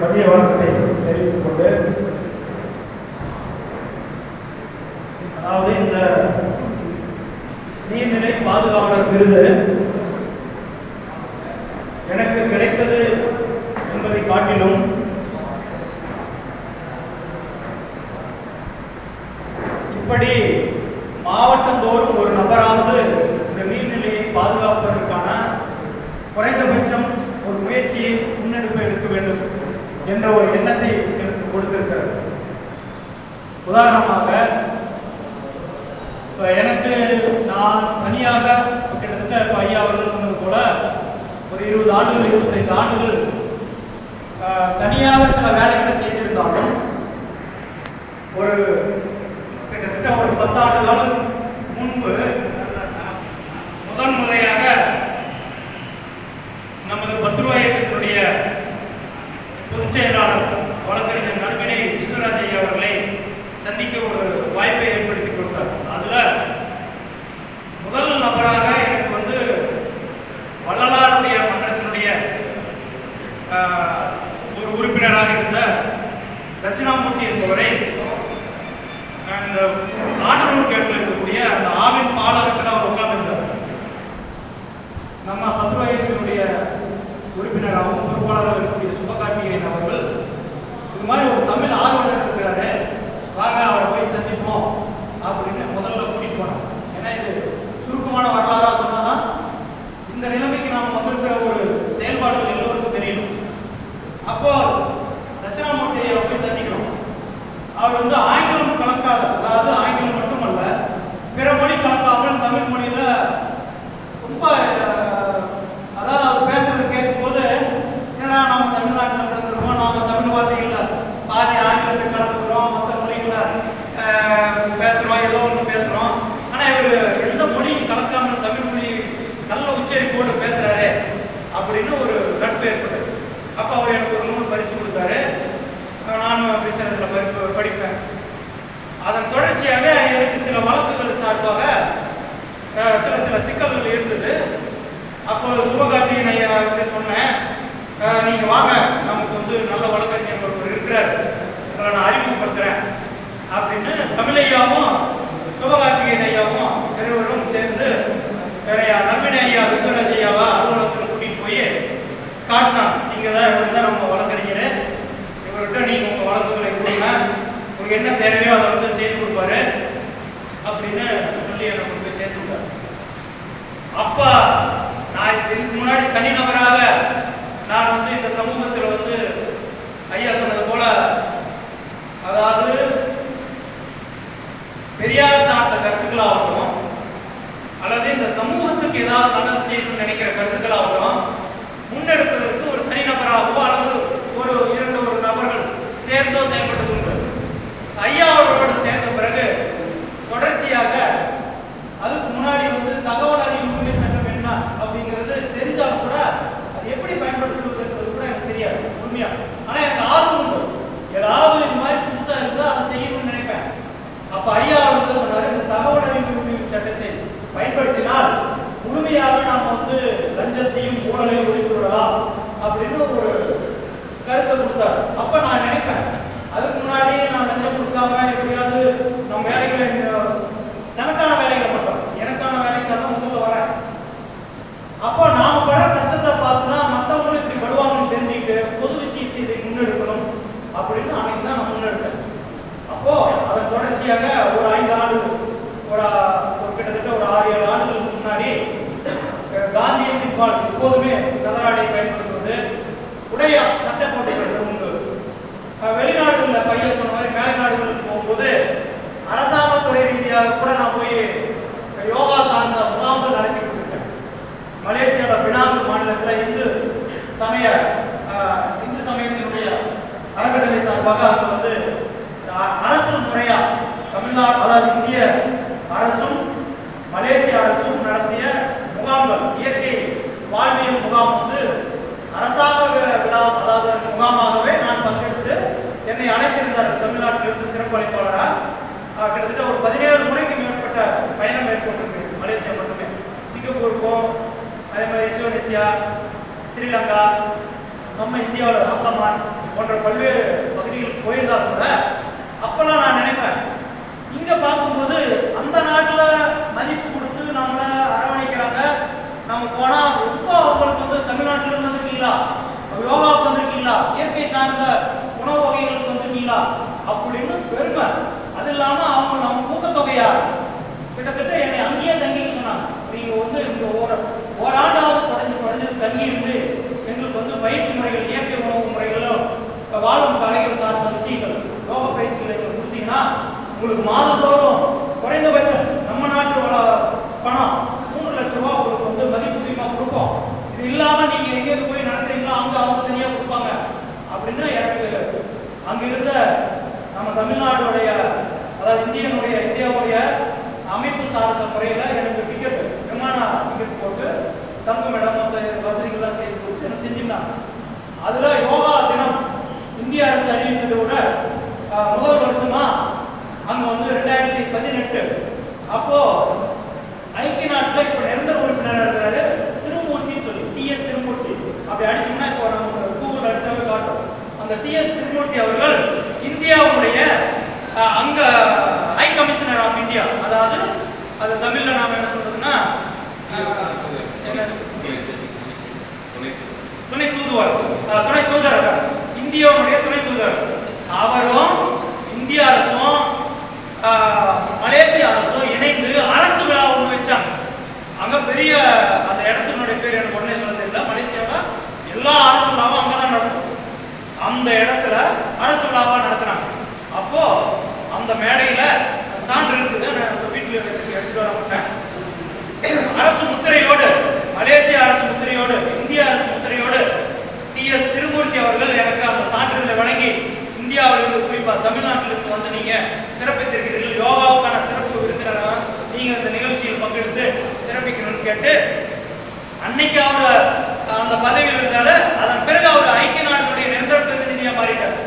மதிய வணக்கத்தை தெரிவித்துக் கொண்டு, அதாவது இந்த நீர்நிலை பாதுகாவலர் விருது எனக்கு கிடைத்தது என்பதை காட்டிலும் இப்படி மாவட்டந்தோறும் ஒரு நபராவது இந்த நீர்நிலையை பாதுகாப்பதற்கான குறைந்தபட்சம் ஒரு முயற்சியை முன்னெடுப்பு எடுக்க வேண்டும் என்ற ஒரு எண்ணத்தை எனக்கு கொடுத்திருக்கிறது. உதாரணமாக எனக்கு நான் தனியாக கிட்டத்தட்ட ஐயா அவர்கள் சொன்னது போல ஒரு 20 ஆண்டுகள் 25 ஆண்டுகள் தனியாக சில வேலைகளை செய்திருந்தாலும் ஒரு கிட்டத்தட்ட ஒரு 10 ஆண்டு காலம் முன்பு முதன் முறையாக நமது 10 ரூபாய் இயக்கத்தினுடைய பொதுச் செயலாளர் வழக்கறிஞர் நல்வினை விஸ்வராஜ் ஐயா அவர்களை சந்திக்க ஒரு வாய்ப்பை ஏற்படுத்தி கொடுத்தார். அதுல முதல் நபராக எனக்கு வந்து வள்ளலாருடைய மன்றத்தினுடைய ஒரு உறுப்பினராக இருந்த தட்சிணாமூர்த்தி என்பவரை அந்த நாடலூர் கேட்டில் இருக்கக்கூடிய அந்த ஆவின் பாலகத்தில் அவர் உட்கார்ந்திருந்தார். நம்ம 10 ரூபாயினுடைய உறுப்பினராகவும் பொறுப்பாளராக இருக்கக்கூடிய சுபகார்த்திகேயன் அவர்கள் இது மாதிரி ஒரு தமிழ் ஆர்வலர் இருக்கிறாரு, வாங்க அவரை போய் சந்திப்போம் அப்படின்னு முதல்ல கூட்டிட்டு போனோம். ஏன்னா இது சுருக்கமான வரலாறாக சொன்னாதான் இந்த நிலைமைக்கு நாம் வந்திருக்கிற ஒரு செயல்பாடுகள் எல்லோருக்கும் தெரியணும். அப்போ தட்சிணாமூர்த்தியை போய் சந்திக்கிறோம். அவர் வந்து ஆங்கிலம் கலக்காத, அதாவது ஆங்கிலம் மட்டுமல்ல பிற மொழி கலக்காமல் தமிழ் மொழியில ரொம்ப, அதாவது அவர் பேசுறது கேட்கும் போது ஏன்னா நம்ம தமிழ்நாட்டில் பிறந்திருக்கோம், நாம தமிழ் வார்த்தைகள் பாதி ஆங்கிலத்தை கலந்துக்கிறோம், மற்ற மொழிகளை பேசுறோம், ஏதோ ஒன்று பேசுறோம். ஆனா இவர் எந்த மொழியும் கலக்காமல் தமிழ் மொழி நல்ல உச்சரிப்போடு பேசுறாரு அப்படின்னு ஒரு நட்பு ஏற்பட்டது. அப்ப அவர் எனக்கு ஒரு நூல் பரிசு கொடுத்தாரு. நானும் அப்படி சில படிப்பேன். அதன் தொடர்ச்சியாக எனக்கு சில வழக்குகள் சார்பாக சில சிக்கல்கள் இருந்தது. அப்போ சுபகார்த்திகேயன் ஐயா சொன்னேன், நீங்க வாங்க, நமக்கு வந்து நல்ல வழக்கறிஞர் ஒருவர் இருக்கிறார், நான் அறிமுகப்படுத்துறேன் அப்படின்னு தமிழையாவும் சுபகார்த்திகேயன் ஐயாவும் இருவரும் சேர்ந்து நல்வினை ஐயா விஸ்வராஜ் ஐயாவா அலுவலகத்தில் கூட்டிட்டு போய் காட்டினாங்க. நீங்க தான் இவர் தான் நம்ம வழக்கறிஞர், இவர்கிட்ட நீங்க உங்க வழக்குகளை கொடுங்க, உங்களுக்கு என்ன தேவையோ அதை வந்து செய்து கொடுப்பாரு அப்படின்னு சொல்லி எனக்கு போய் சேர்த்து விட்டார். அப்ப நான் இதுக்கு முன்னாடி தனிநபராக நான் வந்து இந்த சமூகத்தில் வந்து ஐயா சொன்னது போல, அதாவது பெரியார் சார்ந்த கருத்துக்களாகட்டும் அல்லது இந்த சமூகத்துக்கு ஏதாவது நல்லது செய்யணும்னு நினைக்கிற கருத்துக்களாகட்டும் முன்னெடுப்பதற்கு ஒரு தனிநபராகவோ அல்லது ஒரு 2 நபர்கள் சேர்ந்தோ செயல்பட்டது உண்டு. ஐயா அவர்களோடு சேர்ந்த பிறகு தொடர்ச்சியாக அதுக்கு முன்னாடி வந்து தகவல் அறிவு உரிமை சட்டம் என்ன அப்படிங்கிறது தெரிஞ்சாலும் கூட அது எப்படி பயன்படுத்துவது என்பது கூட எனக்கு தெரியாது உண்மையா. ஆனா எனக்கு ஆர்வம் உண்டு, ஏதாவது இது மாதிரி புதுசா இருந்தா அதை செய்யணும்னு நினைப்பேன். அப்ப ஐயா அவர்கள் சொன்னாரு, இந்த தகவல் அறிவு உரிமை சட்டத்தை பயன்படுத்தினால் முழுமையாக நாம் வந்து லஞ்சத்தையும் ஊழலையும் ஒழித்து விடலாம் அப்படின்னு ஒரு கருத்தை கொடுத்தாரு. அப்ப நான் நினைப்பேன், அதுக்கு முன்னாடி நான் லஞ்சம் கொடுக்காம எப்படியாவது நம்ம வேலைகளை தனக்கான வேலைகளை பண்றோம், எனக்கான வேலைக்காக தான் முதல்ல வரேன். அப்போ நாம படுற கஷ்டத்தை பார்த்துதான் மற்றவங்களும் இப்படி படுவாங்கன்னு தெரிஞ்சுக்கிட்டு பொது விஷயத்தை இதை முன்னெடுக்கணும் அப்படின்னு அன்னைக்கு தான் நான் முன்னெடுத்தேன். அப்போ அதன் தொடர்ச்சியாக ஒரு 5 ஆண்டு ஒரு கிட்டத்தட்ட ஒரு 6-7 ஆண்டுகளுக்கு முன்னாடி காந்தியத்தின் பால் எப்போதுமே கதராடையை பயன்படுத்துவது, உடைய சட்டை போட்டுக்கிறது உண்டு. வெளிநாடுகளில் பையன் சொன்ன மாதிரி மேலை நாடுகளுக்கு போகும்போது அரசாங்கத்துறை ரீதியாக கூட நான் போய் யோகா சார்ந்த முகாம்கள் நடத்தி கொடுத்துருக்கேன். மலேசியாவோட பினாங்கு மாநிலத்தில் இந்து சமயத்தினுடைய அறக்கட்டளை சார்பாக அங்கே வந்து அரசு முறையா தமிழ்நாடு, அதாவது இந்திய அரசும் மலேசிய அரசும் நடத்திய முகாம்கள், இயற்கை வாழ்வியல் முகாம் வந்து அரசாங்க விழா, அதாவது முகாமாகவே நான் பங்கெடுத்து என்னை அழைத்திருந்தார்கள். தமிழ்நாட்டிலிருந்து சிறப்பு அழைப்பாளராக கிட்டத்தட்ட ஒரு 17 முறைக்கு மேற்பட்ட பயணம் மேற்கொண்டிருக்கு மலேசியா மட்டுமே. சிங்கப்பூருக்கும் அதே மாதிரி இந்தோனேசியா, ஸ்ரீலங்கா, நம்ம இந்தியாவில் அந்தமான் போன்ற பல்வேறு பகுதிகளுக்கு போயிருந்தாலும் கூட அப்பெல்லாம் நான் நினைப்பேன், இங்கே பார்க்கும்போது அந்த நாட்டில் மதிப்பு கொடுத்து நம்மளை அரவணைக்கிறாங்க. நம்ம போனால் ரொம்ப அவங்களுக்கு வந்து தமிழ்நாட்டில் வந்துருக்கீங்களா, யோகாவுக்கு வந்திருக்கீங்களா, இயற்கை சார்ந்த உணவு வகைகளுக்கு வந்திருக்கீங்களா அப்படின்னு பெருமை. அது இல்லாமல் அவங்க நம்ம ஊக்கத்தொகையா கிட்டத்தட்ட என்னை அங்கேயே தங்கிக்க சொன்னாங்க. நீங்கள் வந்து இந்த ஓராண்டாவது குறைஞ்சது தங்கி இருந்து எங்களுக்கு வந்து பயிற்சி முறைகள், இயற்கை உணவு முறைகளும் வாழும் கலைகள் சார்ந்த விஷயங்கள், யோக பயிற்சிகளை கொடுத்தீங்கன்னா உங்களுக்கு மாதந்தோறும் குறைந்தபட்சம் நம்ம நாட்டு பணம் 3 லட்சம் ரூபா உங்களுக்கு வந்து மதிப்பூதியமாக கொடுப்போம். இது இல்லாமல் நீங்கள் எங்கேயாவது போய் நடத்துறீங்களோ அங்கே அவங்க தனியாக கொடுப்பாங்க அப்படின்னு எனக்கு அங்கே இருந்த நம்ம தமிழ்நாடுடைய, அதாவது இந்தியாவுடைய அமைப்பு சார்ந்த முறையில் எனக்கு டிக்கெட், விமான டிக்கெட் போட்டு தங்குமிடம் அந்த வசதிகள்லாம் செய்து கொடுத்து எனக்கு செஞ்சுருந்தாங்க. அதில் யோகா தினம் இந்திய அரசு அறிவிச்சதை விட முதல் வருஷமா அங்கே வந்து 2018 அப்போ ஐக்கிய நாட்டில் இப்போ நிரந்தர உறுப்பினராக இருக்கிறாரு திருமூர்த்தின்னு சொல்லி, டிஎஸ் திருமூர்த்தி. அப்படி அடிச்சோம்னா இப்போ நமக்கு கூகுள் அடிச்சாவே காட்டும். அந்த டிஎஸ் திருமூர்த்தி அவர்கள் இந்தியாவுடைய அங்க ஹை கமிஷனர் ஆஃப் இந்தியா, அதாவது அது தமிழ்ல நாம என்ன சொல்றதுன்னா துணை தூதர், இந்தியாவுடைய துணை தூதர். அவரும் இந்திய அரசும் மலேசிய அரசும் இணைந்து அரசு விழா ஒன்று வச்சாங்க. அங்க பெரிய அந்த இடத்தினுடைய பேர் எனக்கு உடனே சொல்ல தெரியல. மலேசியாவில் எல்லா அரசு விழாவும் அங்கதான் நடக்கும். அந்த இடத்துல அரசு விழாவா நடத்தினாங்க. அப்போ அந்த மேடையில சான்று இருக்குது, நான் வீட்டில் வச்சு எடுத்துட்டு வர மாட்டேன். அரசு முத்திரையோடு, மலேசிய அரசு முத்திரையோடு, இந்திய அரசு முத்திரையோடு டிஎஸ் திருமூர்த்தி அவர்கள் எனக்கு அந்த சான்றிதழை வழங்கி, இந்தியாவிலிருந்து குறிப்பாக தமிழ்நாட்டிலிருந்து வந்து நீங்க சிறப்பித்திருக்கிறீர்கள், யோகாவுக்கான சிறப்பு விருந்தினராக நீங்க இந்த நிகழ்ச்சியில் பங்கெடுத்து சிறப்பிக்கணும்னு கேட்டு, அன்னைக்கு அவர் அந்த பதவியில் இருந்தாரு. அதன் பிறகு அவர் ஐக்கிய நாடுகளுடைய நிரந்தர பிரதிநிதியாக மாறிட்டார்.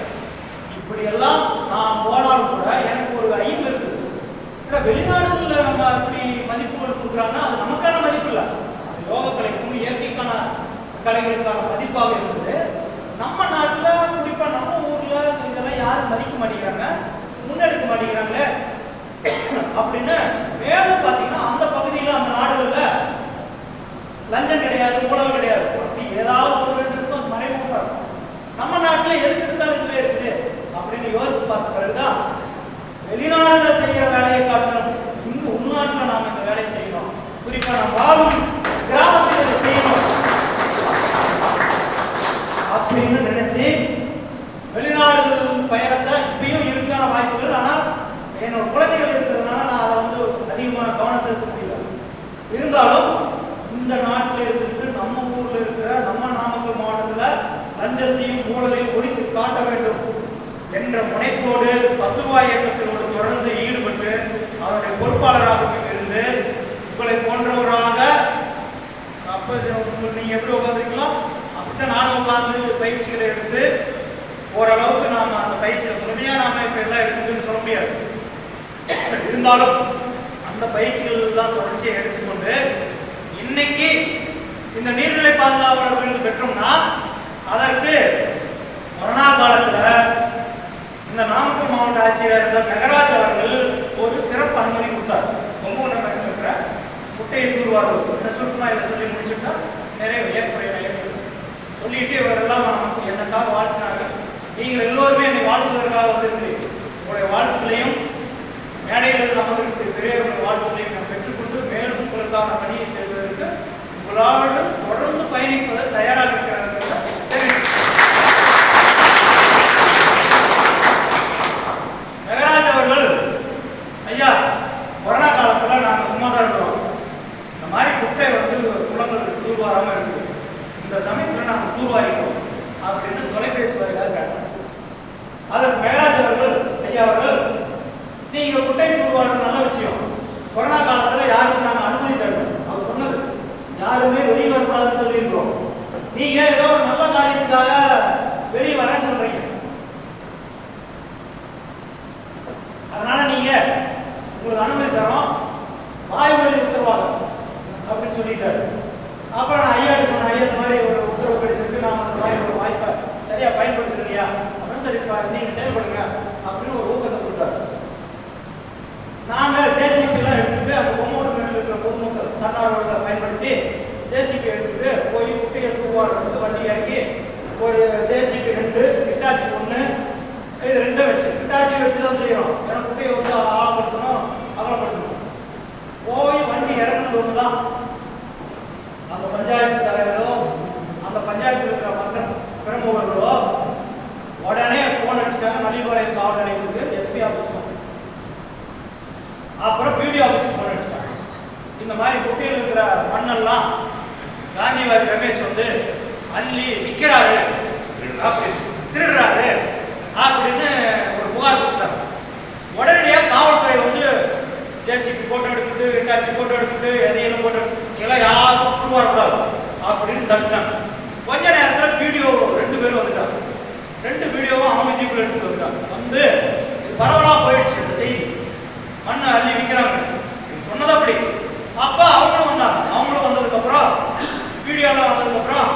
இப்படி எல்லாம் நான் போனாலும் கூட எனக்கு ஒரு ஐயம் இருக்குது. வெளிநாடுகளில் நம்ம இப்படி மதிப்புகள் கொடுக்குறாங்கன்னா அது நமக்கான மதிப்பு இல்லை, அது யோக கலைக்கும் இயற்கைக்கான கலைகளுக்கான மதிப்பாக இருக்குது. நம்ம நாட்டில் குறிப்பாக நம்ம ஊரில் இதெல்லாம் யாரும் மதிக்க மாட்டேங்கிறாங்க, முன்னெடுக்க மாட்டேங்கிறாங்களே அப்படின்னு. மேலும் பார்த்தீங்கன்னா அந்த பகுதியில் அந்த நாடுகளில் லஞ்சம் கிடையாது, ஊழல் கிடையாது, அப்படி ஏதாவது ஒரு 2 இருக்கும் மறைமுகமாக இருக்கும். நம்ம நாட்டில் எதுக்கு எடுத்தாலும் இதுவே இருக்குது அப்படின்னு யோசிச்சு பார்த்த பிறகுதான் வெளிநாடுல செய்யற வேலையை காட்டணும், இங்கு உள்நாட்டில் நாம் இந்த வேலையை செய்யணும், குறிப்பாக நாம் வாழும் கிராமத்தில் இதை செய்யணும் அப்படின்னு நினைச்சு வெளிநாடுகள் பயணத்தை இப்பயும் இருக்கான வாய்ப்புகள். ஆனால் என்னோட குழந்தைகள் இருக்கிறதுனால நான் அதை வந்து அதிகமான கவனம் செலுத்த முடியல. இருந்தாலும் இந்த நாட்டில் இருக்கிறது, நம்ம ஊர்ல இருக்கிற, நம்ம நாமக்கல் மாவட்டத்தில் லஞ்சத்தையும் ஊழலையும் ஒழித்து காட்ட வேண்டும் என்ற முனைப்போடு பத்துவா இயக்கத்தினோடு தொடர்ந்து ஈடுபட்டு அவருடைய பொறுப்பாளராகவும் இருந்து உங்களை போன்றவராக அப்போ நீங்க எப்படி உட்காந்துருக்கீங்களோ அப்படித்தான் நானும் உட்கார்ந்து பயிற்சிகளை எடுத்து ஓரளவுக்கு நாம் அந்த பயிற்சியை முழுமையாக நாம் இப்போ எல்லாம் எடுத்துக்கிட்டுன்னு சொல்ல முடியாது. இருந்தாலும் அந்த பயிற்சிகள் எல்லாம் தொடர்ச்சியை எடுத்துக்கொண்டு இன்னைக்கு இந்த நீர்நிலை பாதுகாவலர் விருது பெற்றோம்னா அதற்கு கொரோனா காலத்தில் இந்த நாமக்கல் மாவட்ட ஆட்சியர் இருந்த மெகராஜ் அவர்கள் ஒரு சிறப்பு அனுமதி கொடுத்தார். கும்பகோணம் இருக்கிற குட்டையை தூர்வார்கள் என்ன சுருக்கமாக இதை சொல்லி முடிச்சுட்டா நிறைய ஏற்புரையை சொல்லிட்டு இவரெல்லாம் நமக்கு என்னக்காக வாழ்த்தினாங்க. நீங்கள் எல்லோருமே என்னை வாழ்த்துவதற்காக வந்திருக்கிறீர்கள். உங்களுடைய வாழ்த்துக்களையும் மேடையில் நமக்கு பெரியவர்களுடைய வாழ்த்துக்களையும் நாம் பெற்றுக்கொண்டு மேலும் உங்களுக்கான பணியை செய்வதற்கு உங்களோடு தொடர்ந்து பயணிப்பதற்கு தயாராக இருக்கிறார்கள். மெகராஜ் அவர்கள் ஐயா, கொரோனா காலத்தில் நாங்கள் சும்மா தான் இருக்கிறோம், இந்த மாதிரி குட்டை வந்து குளங்கள் தூர்வாராமல் இருக்குது, இந்த சமயத்தில் நாங்கள் தூர்வாரிக்கிறோம் அப்படின்னு தொலைபேசி வாயிலாக கேட்டாங்க. அதற்கு மெகராஜ் அவர்கள் ஐயா அவர்கள், நீங்கள் குட்டை தூர்வாரம் நல்ல விஷயம், கொரோனா காலத்தில் யாருக்கும் நாங்கள் அனுமதி தருவோம், அவர் சொன்னது யாருமே வெளியே வரக்கூடாதுன்னு சொல்லியிருக்கிறோம், நீங்கள் ஏதோ ஒரு நல்ல காரியத்துக்காக வெளியே வரேன்னு சொல்றீங்க, அதனால நீங்க உங்களுக்கு அனுமதி தரோம், வாய்மொழி உத்தரவாதம் அப்படின்னு சொல்லிட்டாரு. அப்புறம் நான் ஐயாட்டு சொன்னேன், ஐயா இந்த மாதிரி ஒரு உத்தரவு கிடைச்சிருக்கு, நாம அந்த மாதிரி ஒரு வாய்ப்பு அள்ளி விற்கிறாரு, அப்படி திருடுறாரு அப்படின்னு ஒரு புகார் கொடுத்தாங்க. உடனடியாக காவல்துறை வந்து ஜேசிபி போட்டோ எடுத்துக்கிட்டு, ரெண்டாச்சு போட்டோ எடுத்துக்கிட்டு, எதையெல்லாம் போட்டோ எல்லாம் யாரும் தூர்வாரக்கூடாது அப்படின்னு தடுத்தாங்க. கொஞ்ச நேரத்தில் வீடியோ 2 பேரும் வந்துட்டாங்க. 2 வீடியோவும் அவங்க ஜீப்பில் எடுத்துட்டு வந்துட்டாங்க. வந்து பரவலாக போயிடுச்சு இந்த செய்தி. மண்ணை அள்ளி விற்கிறாங்க சொன்னது அப்படி. அப்போ அவங்களும் வந்தாங்க. அவங்களும் வந்ததுக்கப்புறம் வீடியோலாம் வந்ததுக்கப்புறம்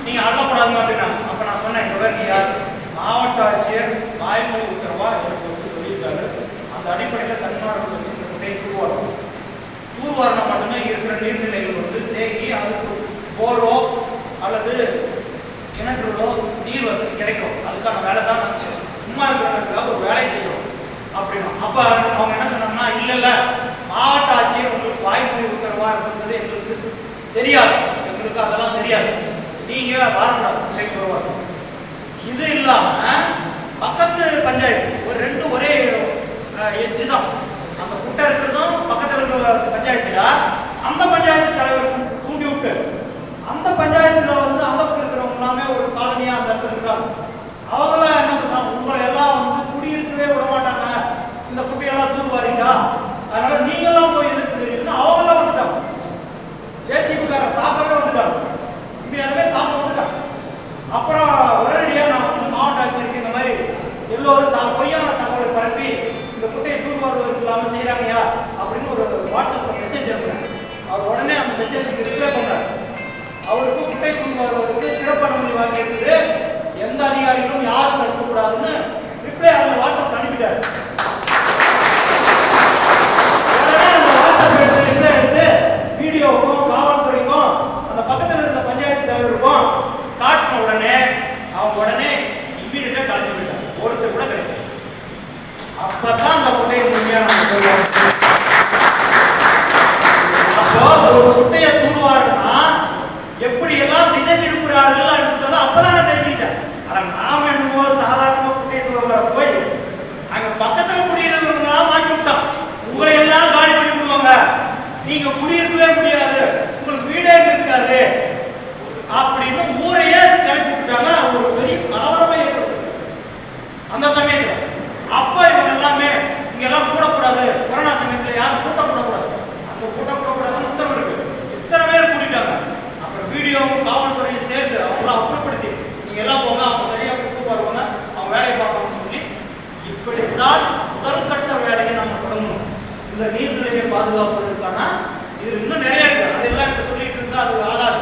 நீங்கள் அள்ளப்படாதுங்க அப்படின்னாங்க. அப்போ நான் சொன்னேன், எங்கள் பேருக்கு யார் மாவட்ட ஆட்சியர் வாய்மொழி உத்தரவா எனக்கு வந்து சொல்லியிருக்காரு. அந்த அடிப்படையில் தனியார்கள் வச்சு இந்த குட்டையை தூர்வாரணம் மட்டுமே இருக்கிற நீர்நிலைகள் வந்து தேங்கி அதுக்கு போரோ அல்லது கிணற்றுகளோ நீர் வசதி கிடைக்கும். அதுக்கான வேலை தான் சும்மா இருக்கிறதுக்காக ஒரு வேலையை செய்யணும் அப்படின்னா. அப்போ அவங்க என்ன சொன்னாங்கன்னா, இல்லை மாவட்ட ஆட்சியர் உங்களுக்கு வாய்மொழி உத்தரவா இருக்கிறது எங்களுக்கு தெரியாது, எங்களுக்கு அதெல்லாம் தெரியாது, நீங்கள் வரக்கூடாது. இது இல்லாமல் பக்கத்து பஞ்சாயத்து ஒரு 2 ஒரே எட்ஜு தான். அந்த குட்டை இருக்கிறதும் பக்கத்தில் இருக்கிற பஞ்சாயத்தில் அந்த பஞ்சாயத்து தலைவர் தூண்டி விட்டு அந்த பஞ்சாயத்தில் வந்து அந்த பக்கம் இருக்கிறவங்க எல்லாமே ஒரு காலனியாக அந்த இடத்துல இருக்காங்க. அவங்களாம் என்ன சொல்றாங்க, உங்களை எல்லாம் வந்து குடியிருக்கவே விட மாட்டாங்க, இந்த குட்டையெல்லாம் தூர்வாரிட்டா, அதனால நீங்களாம் போய் எதிர்த்து அவங்களாம் வந்துட்டாங்க. ஜேசிபிக்கார தாக்கமே வந்துட்டாங்க, உண்மையானவே தாக்கம் வந்துட்டாங்க. அப்புறம் உடனடியாக நான் வந்து மாவட்ட ஆட்சியருக்கு இந்த மாதிரி எல்லோரும் பொய்யான தகவலை பரப்பி இந்த குட்டையை தூர்வாருவதற்கு இல்லாமல் செய்கிறாங்கயா அப்படின்னு ஒரு வாட்ஸ்அப்பில் மெசேஜ் அனுப்புறேன். அவர் உடனே அந்த மெசேஜுக்கு ரிப்ளை பண்ணார். அவருக்கு குட்டை தூர்வாருவதற்கு சிறப்பு அனுமதி வாங்கியிருக்குது, எந்த அதிகாரிகளும் யாரும் தடுக்கக்கூடாதுன்னு ரிப்ளை அதில் வாட்ஸ்அப் அனுப்பிட்டார். உடனே அந்த வாட்ஸ்அப் எடுத்து வீடியோவுக்கும் காவல்துறைக்கும் அந்த பக்கத்தில் இருந்த பஞ்சாயத்து தலைவருக்கும் காட்டின உடனே அவங்க உடனே இம்மீடியட்டாக கலைஞ்சு போயிட்டாங்க. ஒருத்தர் கூட கிடையாது. அப்பதான் அந்த குட்டையை முழுமையான அப்போ ஒரு குட்டையை தூர்வாருன்னா எப்படி எல்லாம் திசை திருப்புறார்கள் அப்படின்றத அப்பதான் நான் தெரிஞ்சுக்கிட்டேன். ஆனா நாம என்னமோ சாதாரணமா குட்டையை தூர்வார போய் அங்க பக்கத்துல குடியிருக்கிறவங்களா மாற்றி விட்டான். உங்களை எல்லாம் காலி பண்ணி விடுவாங்க, நீங்க குடியிருக்கவே முடியாது, உங்களுக்கு வீடே இருக்காது அப்படின்னு ஊரையே கிளப்பி விட்டாங்க. ஒரு பெரிய கலவரமே ஏற்படுது அந்த சமயத்தில். அப்ப இவங்க எல்லாமே இங்கெல்லாம் கூடக்கூடாது, கொரோனா சமயத்தில் யாரும் கூட்டக்கூடாது, அந்த கூட்டக்கூடாதுன்னு உத்தரவு இருக்கு. இத்தனை பேர் கூட்டிட்டாங்க. அப்புறம் வீடியோவும் காவல்துறையும் சேர்ந்து அவங்களாம் அப்புறப்படுத்தி நீங்க எல்லாம் போங்க, அவங்க சரியா கூட்டு வருவாங்க, அவங்க வேலையை பார்ப்பாங்கன்னு சொல்லி இப்படித்தான் முதல் கட்ட வேலையை நம்ம தொடங்கணும். இந்த நீர்நிலையை பாதுகாப்பதற்கான இது இன்னும் நிறைய இருக்கு. அதெல்லாம் இப்ப சொல்லிட்டு இருந்தா அது ஆகாது.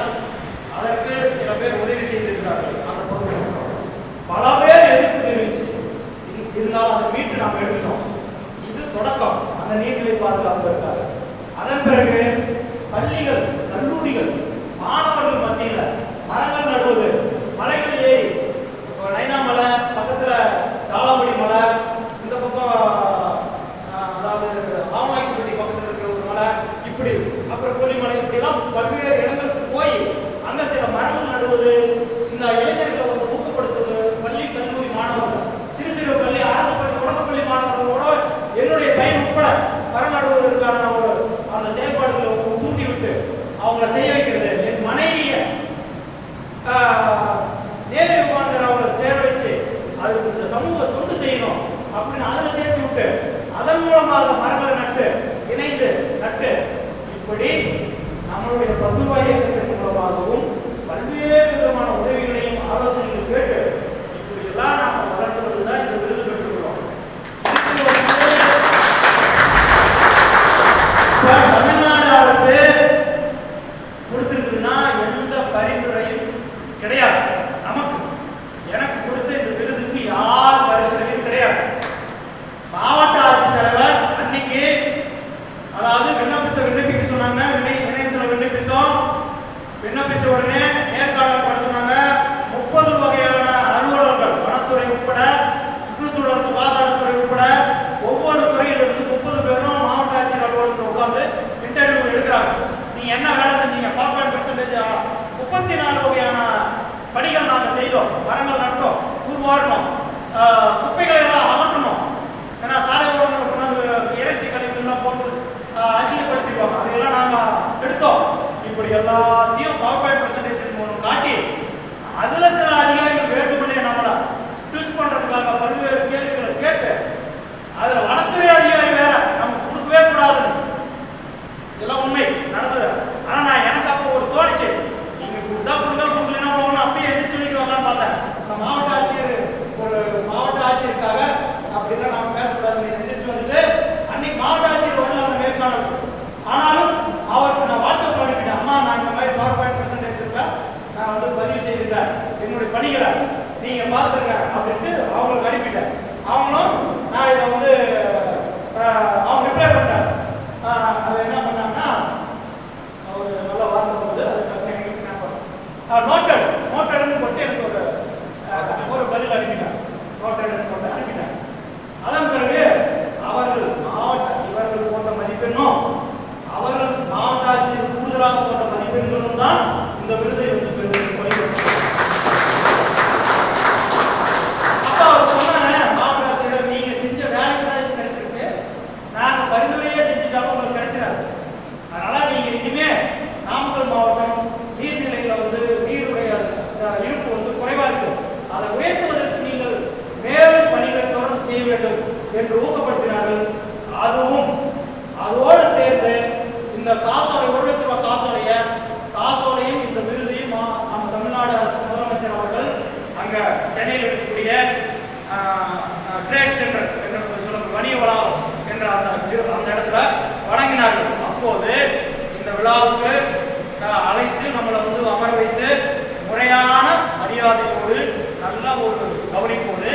அதற்கு சில பேர் உதவி செய்திருந்தார்கள். அந்த பகுதியில் பல பேர் எதிர்ப்பு தெரிவிச்சு இருந்தாலும் அதை மீட்டு நாம் எடுத்துட்டோம். இது தொடக்கம் அந்த நீர்நிலை பாதுகாப்பதற்காக. அதன் பிறகு பள்ளிகள், கல்லூரிகள், மாணவர்கள் மத்தியில் மரங்கள் நடுவது, மலைகள் ஏறி, நைனாமலை பக்கத்தில் தாளாம்படி மலை, இந்த பக்கம் அதாவது ஆவலாய்க்குப்பட்டி பக்கத்தில் இருக்கிற ஒரு மலை, இப்படி அப்புறம் கொல்லிமலை, இப்படிலாம் பல்வேறு இடங்களுக்கு போய் அங்கே சில மரங்கள் நடுவது, இந்த இளைஞர்களை வந்து ஊக்கப்படுத்துவது, பள்ளி கல்லூரி மாணவர்கள், சிறு சிறு பள்ளி, அரசு பள்ளி, தொடக்கப்பள்ளி மாணவர்களோட என்னுடைய பையன் உட்பட மரம் நடுவதற்கான ஒரு அந்த செயல்பாடுகளை தூண்டி விட்டு அவங்கள செய்ய வைக்கிறது. என் மனைவியை நேரு விமானத்தில் அவங்களை சேர வச்சு அதுக்கு இந்த சமூக தொண்டு செய்யணும் அப்படின்னு அதில் சேர்த்து விட்டு அதன் மூலமாக மரங்களை நட்டு இணைந்து நட்டு இப்படி நம்மளுடைய 10 ரூபாய் இயக்கத்தின் மூலமாகவும் பல்வேறு விதமான உதவிகளையும் ஆலோசனைகள் கேட்டு இப்படி எல்லாம் நாம் வளர்ந்து வந்துதான் இந்த விருது பெற்றுக்கிறோம். தமிழ்நாடு அரசு கொடுத்திருக்குன்னா எந்த பரிந்துரையும் கிடையாது. நமக்கு எனக்கு கொடுத்த இந்த விருதுக்கு யார் பரிந்துரையும் கிடையாது. மாவட்ட ஆட்சித்தலைவர் அன்னைக்கு அதாவது விண்ணப்பிக்க சொன்னாங்க. இணையத்தில் விண்ணப்பித்தோம். விண்ணப்பிச்ச உடனே நேர்காணல் பண்ண சொன்னாங்க. 30 வகையான அலுவலர்கள், வனத்துறை உட்பட, சுற்றுச்சூழல் சுகாதாரத்துறை உட்பட ஒவ்வொரு துறையிலிருந்து 30 பேரும் மாவட்ட ஆட்சியர் அலுவலகத்தில் உட்கார்ந்து இன்டர்வியூ எடுக்கிறாங்க. நீங்க என்ன வேலை செஞ்சீங்க? 40% 34 வகையான பணிகள் நாங்கள் செய்தோம். மரங்கள் நட்டோம், தூர்வாரினோம், குப்பைகளை எல்லாம் அகற்றணும். ஏன்னா சாலை ஓரங்கள் கொண்டாந்து இறைச்சி கழிவுகள்லாம் போட்டு அசிங்கப்படுத்திடுவாங்க, அதையெல்லாம் நாங்கள் எடுத்தோம். இப்படி எல்லாத்தையும் 45% மூலம் காட்டி வந்து பதிவு செய்திருக்கேன், என்னுடைய பணிகளை நீங்க பார்த்துருங்க அப்படின்ட்டு அவங்களுக்கு அனுப்பிட்டேன். அவங்களும் நான் இதை வந்து அவங்க ரிப்ளை பண்ணேன். அது என்ன பண்ணாங்கன்னா ஒரு நல்ல வார்த்தை போகுது, அது நோட்டடுன்னு போட்டு எனக்கு ஒரு பதில் அனுப்பிட்டேன். நோட்டடுன்னு போட்டு அனுப்பிட்டேன். அதன் பிறகு அவர்கள் இவர்கள் போட்ட மதிப்பெண்ணும் அவர்கள் மாவட்ட ஆட்சியர் கூடுதலாக போட்ட மதிப்பெண்களும் தான் இந்த விருதை வந்து பெறுவது. அப்போ அவர் சொன்னாங்க, மாவட்ட ஆட்சியர் நீங்க செஞ்ச வேலைக்கு தான் இது கிடைச்சிருக்கு, நாங்க பரிந்துரையே செஞ்சுட்டாலும் உங்களுக்கு கிடைச்சிடாது. அதனால நீங்க இனிமே நாமக்கல் மாவட்டம் நீர்நிலையில வந்து நீருடைய இருப்பு வந்து குறைவா இருக்கு, அதை உயர்த்துவதற்கு நீங்கள் மேலும் பணிகளை தொடர்ந்து செய்ய வேண்டும் என்று ஊக்கப்படுத்தினார்கள். அதுவும் அதோடு சேர்ந்து இந்த காசோலை 1 லட்சம் ரூபாய் காசோலையும் இந்த விருதையும் நம்ம தமிழ்நாடு அரசு முதலமைச்சர் அவர்கள் அங்க சென்னையில் இருக்கக்கூடிய ட்ரேட் சென்டர் என்று சொல்லக்கூடிய வணிக வளாகம் என்ற அந்த இடத்துல வழங்கினார்கள். அப்போது இந்த விழாவுக்கு அழைத்து நம்மளை வந்து அமர வைத்து முறையான மரியாதையோடு நல்ல ஒரு கவனிப்போடு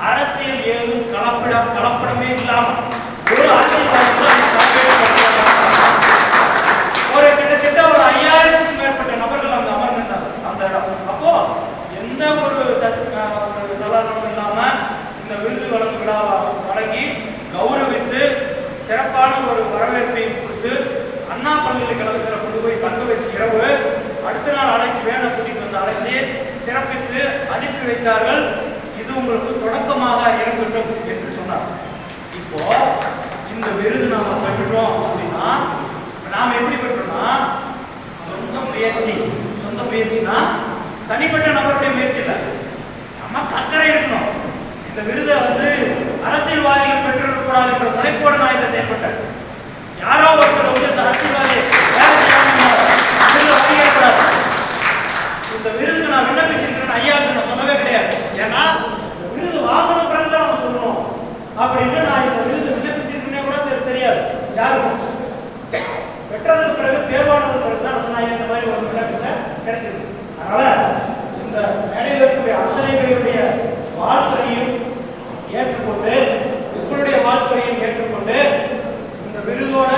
அரசியல் ஏதும் கலப்படமே இல்லாமல் ஒரு ஒரு கிட்டத்தட்ட ஒரு 5000க்கும் மேற்பட்ட நபர்கள் அங்கு அமர்ந்திருந்தார்கள் அந்த இடம். அப்போ எந்த ஒரு சலனம் இல்லாம இந்த விருது வழங்கும் விழாவை வழங்கி கௌரவித்து சிறப்பான ஒரு வரவேற்பை கொடுத்து அண்ணா பல்கலைக்கழகத்தில் கொண்டு போய் தங்க வச்சு இரவு அடுத்த நாள் அழைச்சி வேலை கூட்டிட்டு வந்து அழைச்சி சிறப்பித்து அனுப்பி வைத்தார்கள். இது உங்களுக்கு தொடக்கமாக இருக்கட்டும் என்று சொன்னார். இப்போ இந்த விருது நாம பெற்றுட்டோம் அப்படின்னா நாம எப்படி பெற்றோம்னா சொந்த முயற்சினா தனிப்பட்ட நபருடைய முயற்சி இல்லை, நமக்கு அக்கறை இருக்கணும். இந்த விருதை வந்து அரசியல்வாதிகள் பெற்றிருக்கக்கூடாது என்ற முனைப்போடு நான் இதை செயல்பட்டேன். யாரோ ஒருத்தர் வந்து அரசியல்வாதி இந்த விருதுக்கு நான் விண்ணப்பிச்சிருக்கிறேன் ஐயாவுக்கு நான் சொல்லவே கிடையாது. ஏன்னா இந்த விருது வாங்கின பிறகுதான் நம்ம சொல்லணும் அப்படின்னு நான் இந்த விருது விண்ணப்பிச்சிருக்கேன்னே கூட தெரியாது யாருக்கும். பெற்றதுக்கு பிறகு தேர்வானதுக்கு பிறகு தான் சொன்னா இந்த மாதிரி ஒரு விண்ணப்பிச்சேன் கிடைச்சிருக்கு. அதனால இந்த மேடையில் இருக்கக்கூடிய அத்தனை பேருடைய வாழ்த்துறையும் ஏற்றுக்கொண்டு உங்களுடைய வாழ்த்துறையும் ஏற்றுக்கொண்டு இந்த விருதோட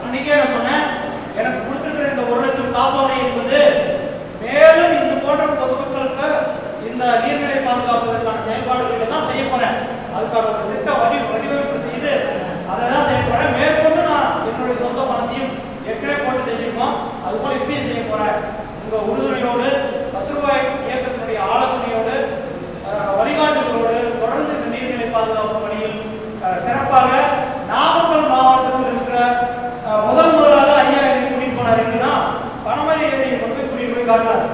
அன்னைக்கே நான் சொன்னேன், எனக்கு கொடுத்துருக்கிற இந்த 1 லட்சம் காசோலை என்பது மேலும் இந்த போன்ற பொதுமக்களுக்கு இந்த நீர்நிலை பாதுகாப்பதற்கான செயல்பாடுகளை தான் செய்ய போறேன். அதுக்கான ஒரு திட்ட வடிவமைப்பு செய்து அதை தான் செய்ய போறேன். மேற்கொண்டு நான் என்னுடைய சொந்த பணத்தையும் ஏற்கனவே போட்டு செஞ்சிருக்கோம், அதுபோல இப்பயும் செய்ய போறேன். உங்க உறுதுணையோடு 10 ரூபாய் இயக்கத்தினுடைய ஆலோசனையோடு வழிகாட்டுகளோடு தொடர்ந்து இந்த நீர்நிலை பாதுகாப்பு பணியில் சிறப்பாக நாமக்கல் மாவட்டத்தில் இருக்கிற முதலாக ஐயா என்னை கூட்டிட்டு போனார். எங்கன்னா பனமரை ஏரியை கொண்டு போய் கூட்டிட்டு போய் காட்டினார்.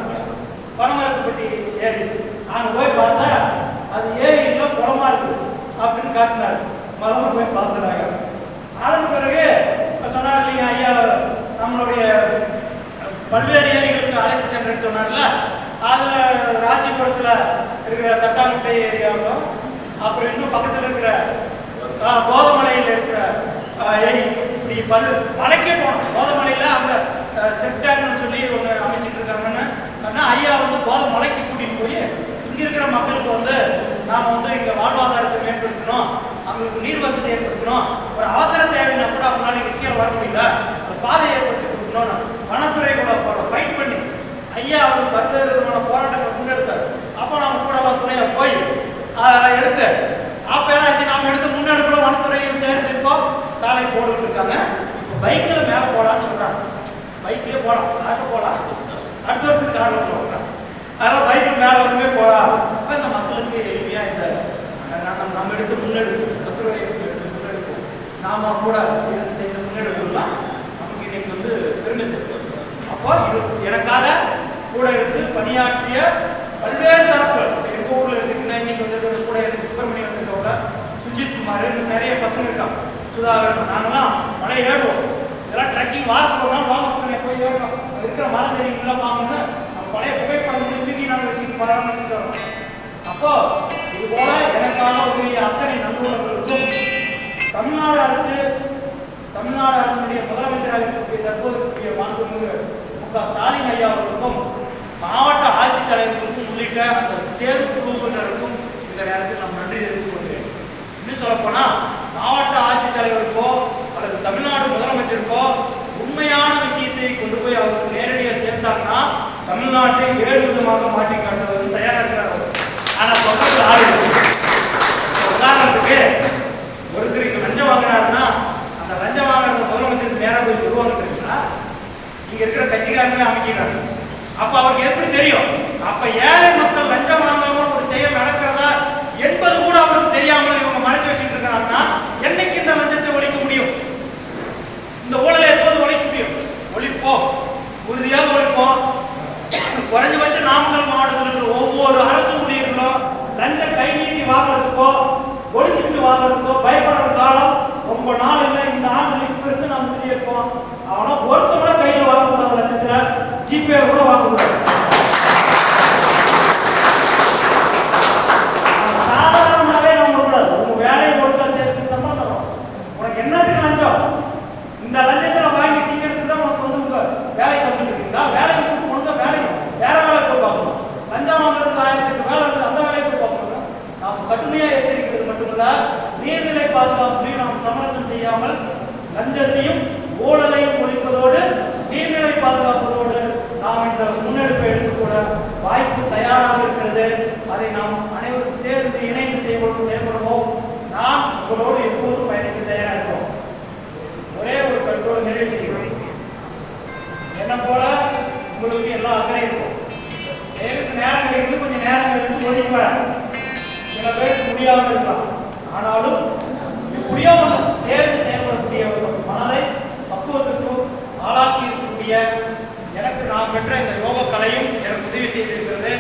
பனமரத்துப்பட்டி ஏரி நாங்க போய் பார்த்தா அது ஏரி இல்லை குளமா இருக்குது அப்படின்னு காட்டினார். முதல்ல போய் பார்த்துறாங்க. அதன் பிறகு சொன்னார் இல்லையா ஐயா, நம்மளுடைய பல்வேறு ஏரிகளுக்கு அழைச்சி சென்றேன்னு சொன்னார்ல, அதுல ராசிபுரத்துல இருக்கிற தட்டாமுட்டை ஏரியாவும் அப்புறம் இன்னும் பக்கத்தில் இருக்கிற கோதமலையில் இருக்கிற ஏரி, இப்படி மலைக்கே போனோம். கோதமலையில அங்க செப்டாங்கன்னு சொல்லி ஒன்று அமைச்சிட்டு இருக்காங்கன்னு ஐயா வந்து கோதமலைக்கு கூட்டிட்டு போய் இங்க இருக்கிற மக்களுக்கு வந்து நாம வந்து இங்க வாழ்வாதாரத்தை மேம்படுத்தணும், அவங்களுக்கு நீர் வசதி ஏற்படுத்தணும், ஒரு அவசர தேவைன்னா கூட அவங்களால இங்க கீழே வர முடியல, ஒரு பாதை ஏற்படுத்தி கொடுக்கணும்னு வனத்துறை கூட ஃபைட் பண்ணி ஐயா அவர் 10 விதமான போராட்டங்களை முன்னெடுத்தார். அப்போ நாம கூட துணையா போய் எடுத்து அப்ப என்னாச்சு, நாம எடுத்து முன்னெடுப்புல வனத்துறையும் சேர்த்து இப்போ சாலை போட்டுக்கிட்டு இருக்காங்க. இப்போ பைக்கில் மேலே போகலான்னு சொல்றாங்க. பைக்லயே போகலாம், காரில் போகலாம், அடுத்த வருஷத்துக்கு காரில் போகலாம். அதனால பைக்கில் மேலே வருமே போகலாம். அப்போ இந்த மக்களுக்கு எளிமையா இந்த நம்ம எடுத்து முன்னெடுப்பு 10 ரூபாய் எடுத்து முன்னெடுப்பு நாம கூட இருந்து செய்த முன்னெடுப்புலாம் நமக்கு இன்னைக்கு வந்து பெருமை சேர்த்து. அப்போ இது எனக்காக கூட இருந்து பணியாற்றிய பல்வேறு தரப்புகள் எங்க ஊர்ல இருக்குன்னா இன்னைக்கு வந்து கூட இருக்கு சுப்பிரமணியம் வந்துட்டோட சுஜித் குமார், இன்னும் நிறைய பசங்க இருக்காங்க, சுதாகர். நாங்கெல்லாம் மலை ஏறுவோம், இதெல்லாம் ட்ரெக்கிங் வாரத்துக்கு ஒரு நாள் வாங்க போய் ஏறணும். இருக்கிற மலை தெரியுங்களா வாங்கன்னு நம்ம பழைய புகைப்படம் வந்து இன்னைக்கு நாங்கள் வச்சுட்டு பராமரிச்சுட்டு வரோம். அப்போ இது போல எனக்காக உதவிய அத்தனை நல்லுறவர்களுக்கும் தமிழ்நாடு அரசுடைய முதலமைச்சராக இருக்கக்கூடிய தற்போது இருக்கக்கூடிய மாண்புமிகு மு.க. ஸ்டாலின் ஐயா அவர்களுக்கும் மாவட்ட ஆட்சித்தலைவருக்கும் உள்ளிட்ட அந்த தேர்வு குழுவினருக்கும் இந்த நேரத்தில் நாம் நன்றி தெரிவித்துக் கொள்கிறேன். இன்னும் சொல்லப்போனா மாவட்ட ஆட்சித்தலைவருக்கோ அல்லது தமிழ்நாடு முதலமைச்சருக்கோ உண்மையான விஷயத்தை கொண்டு போய் அவருக்கு நேரடியாக சேர்த்தாங்கன்னா தமிழ்நாட்டை வேறு விதமாக மாற்றி காட்டுவது தயாராக இருக்கிறார். ஆனால் பக்கத்தில் ஆள் உதாரணத்துக்கு ஒருத்தருக்கு லஞ்சம் வாங்கினாருன்னா அந்த லஞ்சம் வாங்குறத முதலமைச்சருக்கு நேராக போய் சொல்லுவாங்கன்றீங்களா? இங்க இருக்கிற கட்சிக்காரங்களே அமைக்கிறாங்க. அப்ப அவருக்கு எப்படி தெரியும்? அப்ப ஏழை மக்கள் லஞ்சம் வாங்காமல் ஒரு செயல் நடக்கிறதா என்பது கூட அவருக்கு தெரியாமல் இவங்க மறைச்சு வச்சுட்டு இருக்கிறாங்கன்னா என்னைக்கு இந்த லஞ்சத்தை ஒழிக்க முடியும்? இந்த ஊழலை எப்போது ஒழிக்க முடியும்? ஒழிப்போம், உறுதியாக ஒழிப்போம். குறைஞ்சபட்சம் நாமக்கல் மாவட்டத்தில் இருக்கிற ஒவ்வொரு அரசு ஊழியர்களும் லஞ்சம் கை நீட்டி வாங்குறதுக்கோ ஒழிச்சுட்டு வாங்குறதுக்கோ பயப்படுற காலம் ரொம்ப நாள் இல்லை. இந்த ஆண்டு இப்ப இருந்து நாம் உறுதியேற்போம். அவனா ஒருத்த கூட கையில் வாங்கக்கூடாது, லட்சத்துல ஜிபே கூட வாங்கக்கூடாது. சாதாரணமாகவே நம்ம கூடாது. உங்க வேலையை கொடுத்தா சேர்த்து சம்பளம் தரும். உனக்கு என்னத்துக்கு லஞ்சம்? இந்த லஞ்சத்துல வாங்கி திங்கிறதுக்கு தான் உனக்கு வந்து உங்க வேலையை பண்ணிட்டு இருக்கீங்களா? வேலையை கொடுத்து கொடுத்த வேலையும் வேற வேலை போய் பார்க்கணும். லஞ்சம் வாங்குறதுக்கு 1000 வேலை இருக்குது, அந்த வேலையை போய் பார்க்கணும். நாம் கடுமையா எச்சரிக்கிறது மட்டுமல்ல, நீர்நிலை பாதுகாப்பையும் நாம் சமரசம் செய்யாமல் லஞ்சத்தையும் ஊழலையும் ஒழிப்பதோடு நீர்நிலை பாதுகாப்பதோடு நாம் இந்த முன்னெடுப்பை எடுத்துக்கூட வாய்ப்பு தயாராக இருக்கிறது. அதை நாம் அனைவரும் சேர்ந்து இணைந்து செயல்படுவோம். நாம் உங்களோடு எப்போதும் பயணிக்க தயாராக இருக்கோம். ஒரே ஒரு கருத்தோடு நிறைவு செய்கிறோம். என்ன போல உங்களுக்கு எல்லா அக்கறை இருக்கும். நேருக்கு நேரம் கிடைக்கிறது, கொஞ்சம் நேரம் எடுத்து ஒதுக்கி வர சில பேருக்கு முடியாமல் இருக்கலாம். ஆனாலும் முடியாமல் சேர்ந்து செயல்படக்கூடிய மனதை பக்குவத்துக்கும் ஆளாக்கி இருக்கக்கூடிய எனக்கு நான் பெற்ற இந்த யோக கலையும் எனக்கு உதவி செய்திருக்கிறது.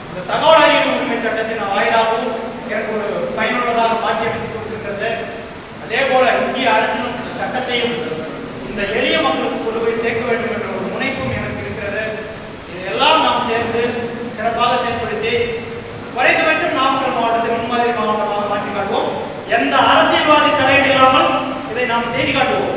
இந்த தகவல் அறிவு உரிமை சட்டத்தின் வாயிலாகவும் எனக்கு ஒரு பயனுள்ளதாக மாற்றியமைத்து கொடுத்திருக்கிறது. அதே போல இந்திய அரசியல் சட்டத்தையும் இந்த எளிய மக்களுக்கு கொண்டு போய் சேர்க்க வேண்டும் என்ற ஒரு முனைப்பும் எனக்கு இருக்கிறது. இதையெல்லாம் நாம் சேர்ந்து சிறப்பாக செயல்படுத்தி குறைந்தபட்சம் நாமக்கல் மாவட்டத்தை முன்மாதிரி மாவட்டமாக மாற்றி காட்டுவோம். எந்த அரசியல்வாதி தலையீடு இல்லாமல் இதை நாம் செய்து காட்டுவோம்.